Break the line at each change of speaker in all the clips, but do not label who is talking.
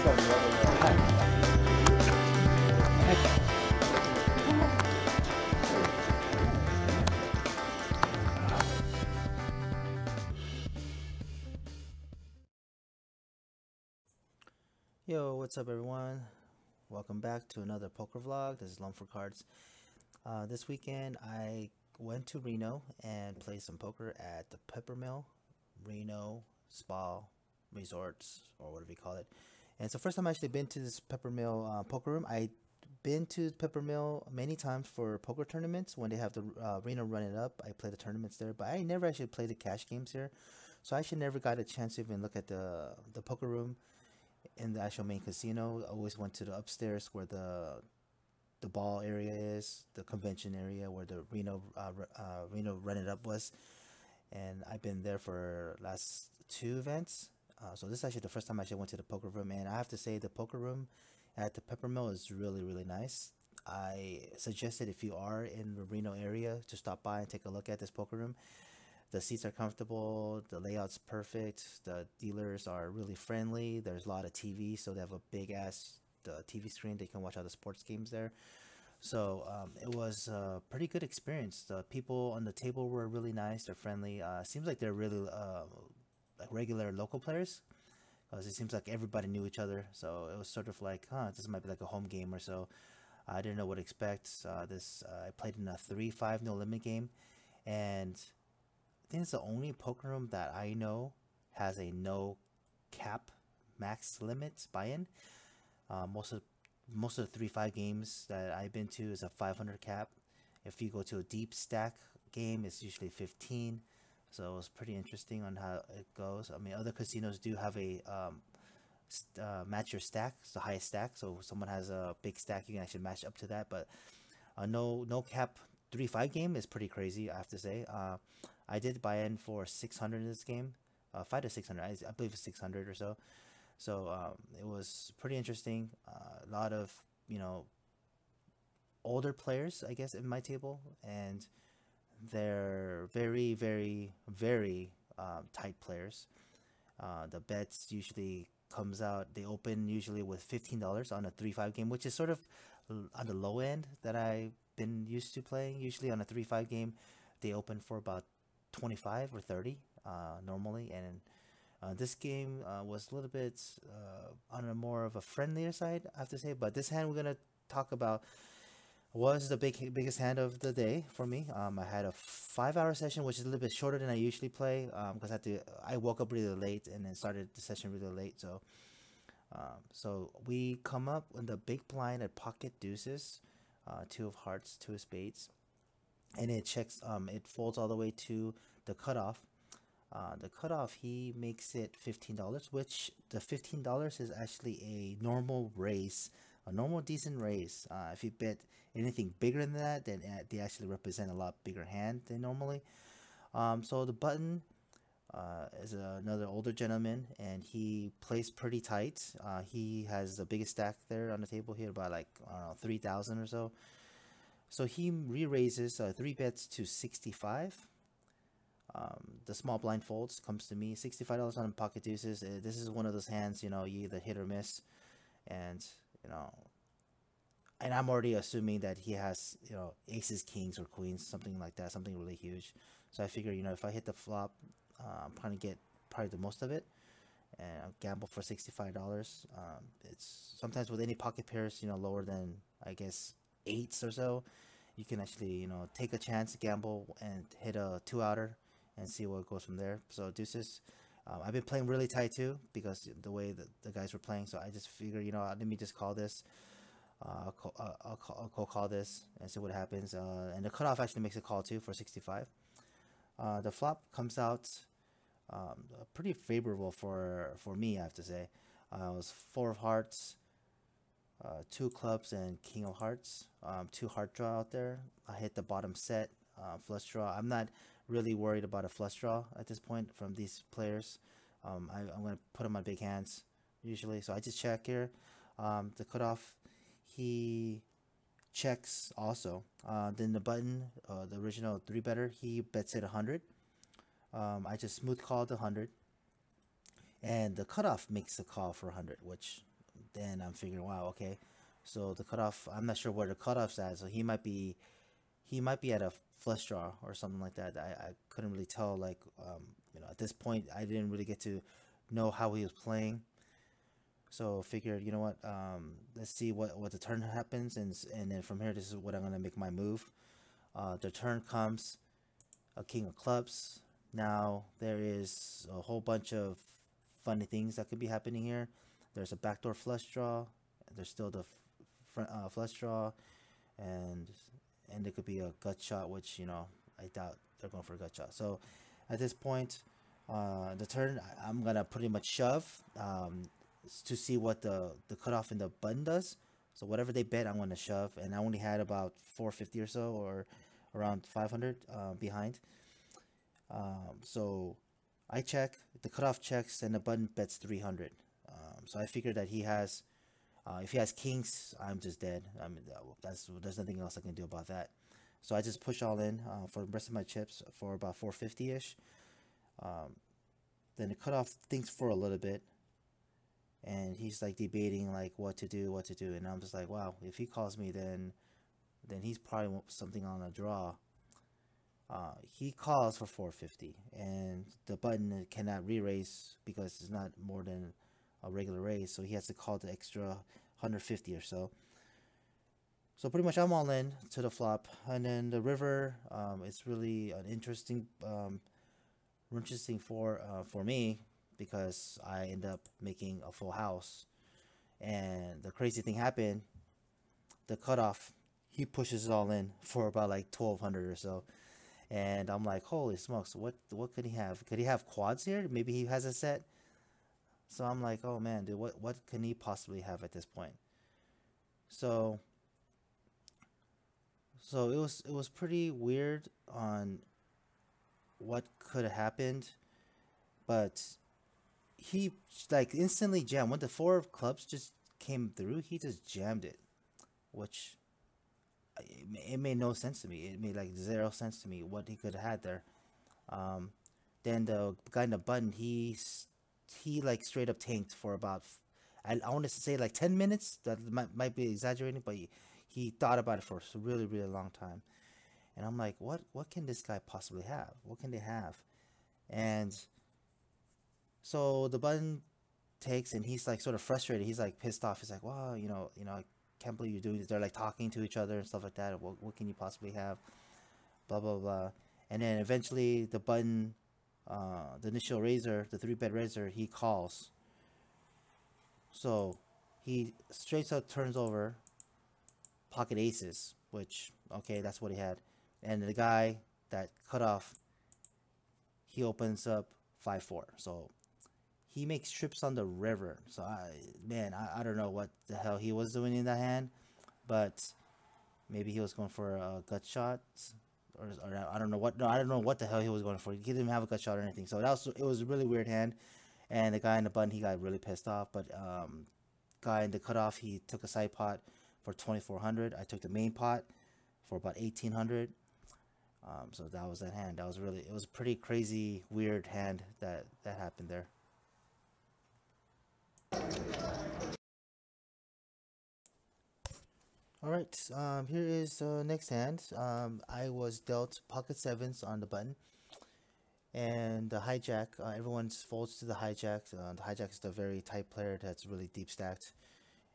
Yo, what's up, everyone? Welcome back to another poker vlog. This is Lum for Cards. This weekend, I went to Reno and played some poker at the Peppermill Reno Spa Resorts, or whatever you call it. And it's the first time I've actually been to this Peppermill poker room. I've been to Peppermill many times for poker tournaments when they have the Reno Run It Up. I play the tournaments there, but I never actually played the cash games here. So I actually never got a chance to even look at the poker room in the actual main casino. I always went to the upstairs where the ball area is, the convention area where the Reno Run It Up was, and I've been there for last two events. So this is actually the first time I actually went to the poker room, and I have to say the poker room at the Peppermill is really nice. I suggested if you are in the Reno area to stop by and take a look at this poker room. The seats are comfortable, the layout's perfect, the dealers are really friendly. There's a lot of TV, so they have a big ass TV screen. They can watch all the sports games there. So it was a pretty good experience. The people on the table were really nice. They're friendly. Seems like they're really like regular local players, because it seems like everybody knew each other. So it was sort of like, this might be like a home game or so. I didn't know what to expect. I played in a 3-5 no limit game, and I think it's the only poker room that I know has a no cap max limit buy-in. Most of the 3-5 games that I've been to is a 500 cap. If you go to a deep stack game, it's usually 15. So it's pretty interesting on how it goes. I mean, other casinos do have a match your stack, it's the highest stack. So if someone has a big stack, you can actually match up to that. But no cap 3-5 game is pretty crazy, I have to say. I did buy in for 600 in this game, 5 to 600. I believe it's 600 or so. So it was pretty interesting. A lot of older players, I guess, in my table, and they're very tight players. The bets usually comes out. They open usually with $15 on a 3-5 game, which is sort of on the low end that I've been used to playing. Usually on a 3-5 game, they open for about 25 or 30 normally, and this game was a little bit on a more of a friendlier side, I have to say. But this hand we're gonna talk about was the biggest hand of the day for me. I had a 5-hour session, which is a little bit shorter than I usually play, because I woke up really late and then started the session really late. So we come up in the big blind at pocket deuces, 2 of hearts, 2 of spades, and it checks. It folds all the way to the cutoff. The cutoff, he makes it $15, which the $15 is actually a normal raise, a normal decent raise. If you bet anything bigger than that, then they actually represent a lot bigger hand than normally. So the button is another older gentleman, and he plays pretty tight. He has the biggest stack there on the table here, about like, I don't know, 3,000 or so. So he re-raises 3 bets to 65. The small blind folds, comes to me, $65 on pocket deuces. This is one of those hands, you either hit or miss, and and I'm already assuming that he has, aces, kings, or queens, something like that, something really huge. So I figure, if I hit the flop, I'm trying to get probably the most of it, and I'll gamble for $65. It's sometimes with any pocket pairs, lower than, I guess, 8s or so, you can actually, take a chance, gamble, and hit a 2-outer and see what goes from there. So deuces, I've been playing really tight too, because the way that the guys were playing. So I just figured, let me just call this. I'll call this and see what happens. And the cutoff actually makes a call too for 65. The flop comes out pretty favorable for me, I have to say. It was 4 of hearts, 2 clubs, and king of hearts. 2 heart draw out there. I hit the bottom set, flush draw. I'm not really worried about a flush draw at this point from these players. I'm going to put them on big hands usually, so I just check here. The cutoff, he checks also. Then the button, the original 3-better, he bets it 100. I just smooth called 100, and the cutoff makes a call for 100, which then I'm figuring, wow, okay. So the cutoff, I'm not sure where the cutoff's at. So he might be at a flush draw or something like that. I couldn't really tell. Like, at this point, I didn't really get to know how he was playing. So figured, you know what? Let's see what the turn happens, and then from here, this is what I'm gonna make my move. The turn comes a king of clubs. Now there is a whole bunch of funny things that could be happening here. There's a backdoor flush draw. There's still the front flush draw, and there could be a gut shot, which I doubt they're going for a gut shot. So at this point, the turn I'm gonna pretty much shove to see what the cutoff in the button does. So whatever they bet, I'm gonna shove, and I only had about 450 or so, or around 500 behind. So I check, the cutoff checks, and the button bets 300. So I figured that if he has kings, I'm just dead. I mean, there's nothing else I can do about that. So I just push all in for the rest of my chips for about 450 ish. Then the cutoff thinks for a little bit, and he's like debating like what to do, and I'm just like, wow, if he calls me, then he's probably something on a draw. He calls for 450, and the button cannot re-raise because it's not more than a regular raise, so he has to call the extra 150 or so. So pretty much I'm all in to the flop, and then the river. It's really an interesting for me because I end up making a full house, and the crazy thing happened. The cutoff, he pushes it all in for about like 1200 or so. And I'm like, holy smokes, what could he have? Could he have quads here? Maybe he has a set. So I'm like, oh man, dude, what can he possibly have at this point? So it was pretty weird on what could have happened, but he like instantly jammed when the four of clubs just came through. He just jammed it, which it made no sense to me. It made like zero sense to me what he could have had there. Um, then the guy in the button, he like straight up tanked for about I want to say like 10 minutes. That might be exaggerating, but he thought about it for a really really long time. And I'm like, what can this guy possibly have? What can they have? And so the button takes, and he's like sort of frustrated. He's like pissed off. He's like, wow, I can't believe you're doing this. They're like talking to each other and stuff like that. What can you possibly have? Blah blah blah. And then eventually the button, the initial raiser, the 3-bet raiser, he calls. So he straight up turns over pocket aces, which okay, that's what he had. And the guy that cut off, he opens up 5-4. So he makes trips on the river. So I don't know what the hell he was doing in that hand, but maybe he was going for a gut shot, or I don't know what. No, I don't know what the hell he was going for. He didn't have a gut shot or anything. So it was a really weird hand, and the guy in the button, he got really pissed off. But guy in the cutoff, he took a side pot for 2400. I took the main pot for about 1800. So that was that hand. It was a pretty crazy, weird hand that happened there. All right. Here is the next hand. I was dealt pocket sevens on the button, and the hijack. Everyone folds to the hijack. The hijack is the very tight player that's really deep stacked,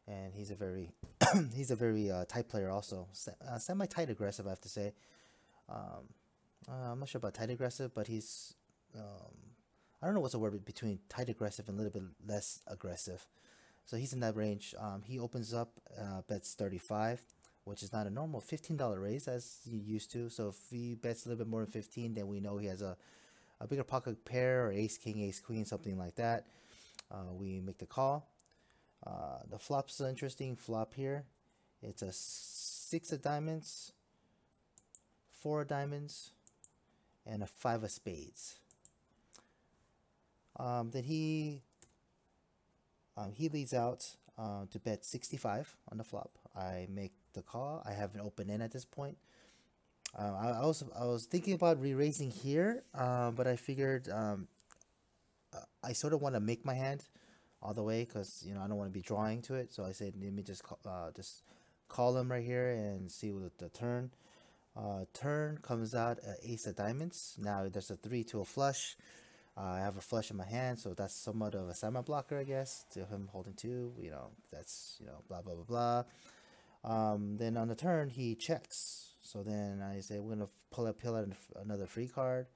and he's a very he's a very tight player also. Semi tight aggressive, I have to say. Um, I'm not sure about tight aggressive, but he's I don't know what's the word between tight aggressive and a little bit less aggressive. So he's in that range. He opens up, bets 35, which is not a normal $15 raise as he used to. So if he bets a little bit more than 15, then we know he has a bigger pocket pair or ace king, ace queen, something like that. We make the call. The flop's an interesting flop here. It's a 6 of diamonds, 4 of diamonds, and a 5 of spades. Then he leads out to bet 65 on the flop. I make the call. I have an open end at this point. I was thinking about re-raising here, but I figured I sort of want to make my hand all the way because I don't want to be drawing to it. So I said, let me just call him right here and see what the turn. Turn comes out ace of diamonds. Now there's a 3 to a flush. I have a flush in my hand, so that's somewhat of a semi blocker, I guess. To him holding 2, that's blah blah blah blah. Then on the turn he checks. So then I say we're gonna peel out another free card.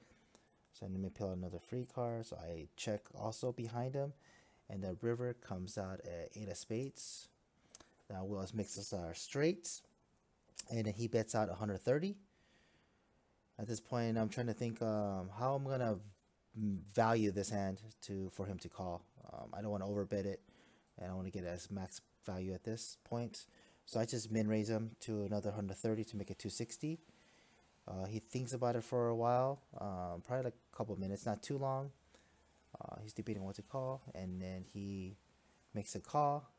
So let me peel out another free card. So I check also behind him, and the river comes out at 8 of spades. Now Will's mixes are straight, and then he bets out 130. At this point, I'm trying to think how I'm gonna value this hand for him to call. I don't want to overbet it, and I want to get as max value at this point. So I just min raise him to another 130 to make it 260. He thinks about it for a while, probably like a couple minutes, not too long. He's debating what to call, and then he makes a call.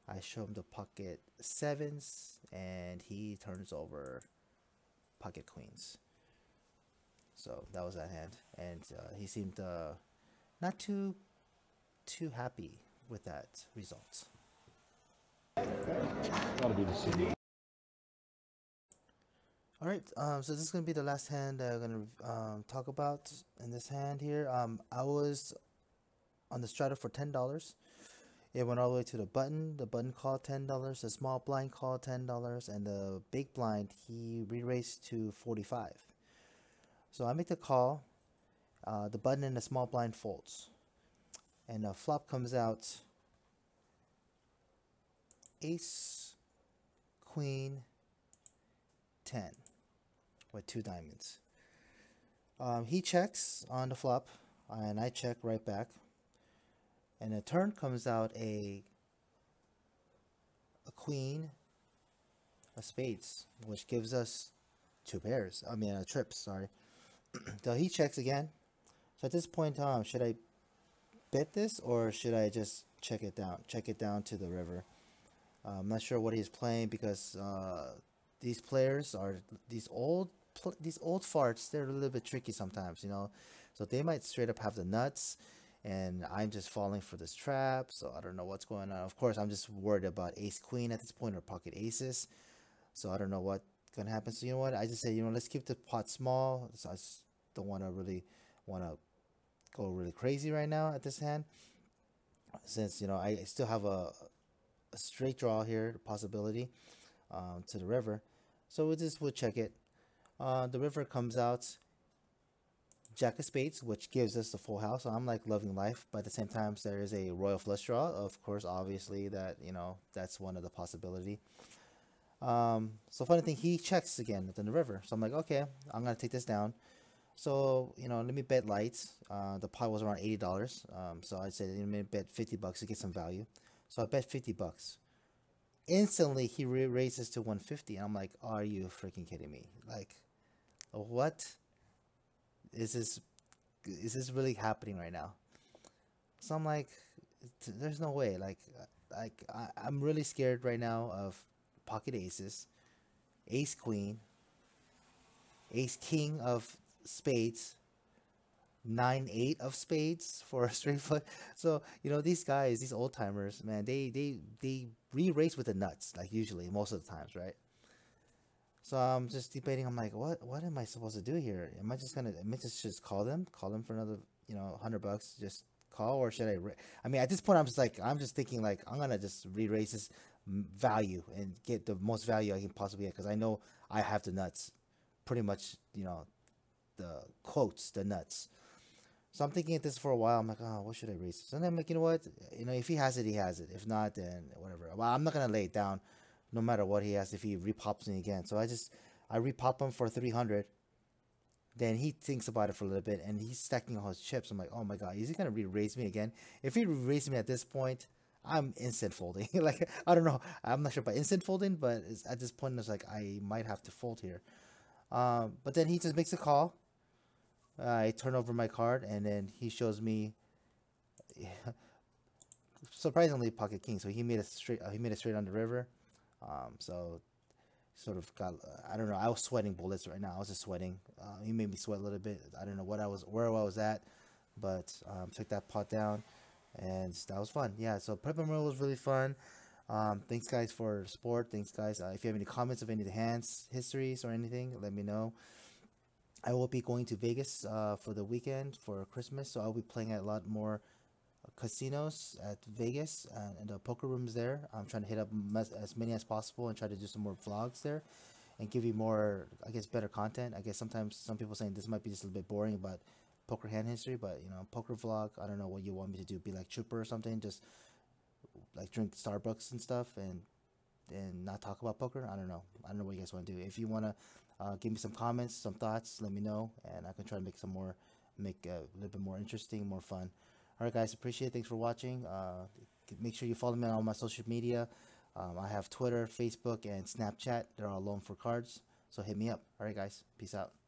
I show him the pocket 7s, and he turns over pocket queens. So that was that hand, and he seemed not too happy with that result.
Gotta be the city.
All right, so this is gonna be the last hand that I'm gonna talk about in this hand here. I was on the strata for $10. It went all the way to the button. The button called $10. The small blind called $10, and the big blind he re-raised to 45. So I make the call. The button and the small blind folds, and the flop comes out ace, queen, 10 with 2 diamonds. He checks on the flop, and I check right back. And the turn comes out a queen, a spades, which gives us 2 pairs. I mean, trips. Sorry. So he checks again. So at this point, should I bet this or should I just check it down? Check it down to the river. I'm not sure what he's playing because these players are these old farts. They're a little bit tricky sometimes, So they might straight up have the nuts, and I'm just falling for this trap. So I don't know what's going on. Of course, I'm just worried about ace queen at this point or pocket aces. So I don't know what's gonna happen. So you know what? I just say let's keep the pot small. So I just don't want to go really crazy right now at this hand, since I still have a straight draw here possibility to the river. So we'll check it. The river comes out jack of spades, which gives us the full house. So I'm like loving life, but at the same time there is a royal flush draw, of course, obviously, that that's one of the possibility. So funny thing, he checks again within the river. So I'm like, okay, I'm gonna take this down. So let me bet lights. The pot was around $80. So I said, let me bet $50 to get some value. So I bet $50. Instantly he raises to 150, and I'm like, are you freaking kidding me? Like, what is this really happening right now? So I'm like, there's no way. I'm really scared right now of pocket aces, ace queen, ace king of spades, 9-8 of spades for a straight flush. So these guys, these old timers, man, they re-raise with the nuts, like usually most of the times, right? So I'm just debating. I'm like, what am I supposed to do here? Am I just call them for another $100, just call, or should I mean, at this point I'm just thinking like I'm gonna just re-raise this value and get the most value I can possibly get, because I know I have the nuts, pretty much, the quotes, the nuts. So I'm thinking at this for a while. I'm like, oh, what should I raise? So then I'm like, you know what? If he has it, he has it. If not, then whatever. Well, I'm not gonna lay it down, no matter what he has. If he repops me again, so I repop him for 300. Then he thinks about it for a little bit, and he's stacking all his chips. I'm like, oh my god, is he gonna re-raise me again? If he re-raise me at this point, I'm instant folding. Like, I don't know. I'm not sure about instant folding, but at this point, it's like I might have to fold here. But then he just makes a call. I turn over my card, and then he shows me, surprisingly, pocket king. So he made a straight. He made a straight on the river. So sort of got. I don't know. I was sweating bullets right now. I was just sweating. He made me sweat a little bit. I don't know where I was at, but took that pot down. and that was fun. Yeah, so Peppermill was really fun. Thanks guys for support. Thanks guys. If you have any comments of any of the hands histories or anything, let me know. I will be going to Vegas for the weekend for Christmas, so I'll be playing at a lot more casinos at Vegas and the poker rooms there. I'm trying to hit up as many as possible and try to do some more vlogs there and give you more, I guess, better content. I guess sometimes some people saying this might be just a little bit boring about poker hand history, but poker vlog. I don't know what you want me to do. Be like Trooper or something, just like drink Starbucks and stuff and not talk about poker. I don't know. I don't know what you guys want to do. If you want to give me some comments, some thoughts, let me know, and I can try to make make a little bit more interesting, more fun. All right, guys, appreciate it. Thanks for watching. Make sure you follow me on all my social media. I have Twitter, Facebook, and Snapchat. They're all Loan for Cards. So hit me up. All right, guys. Peace out.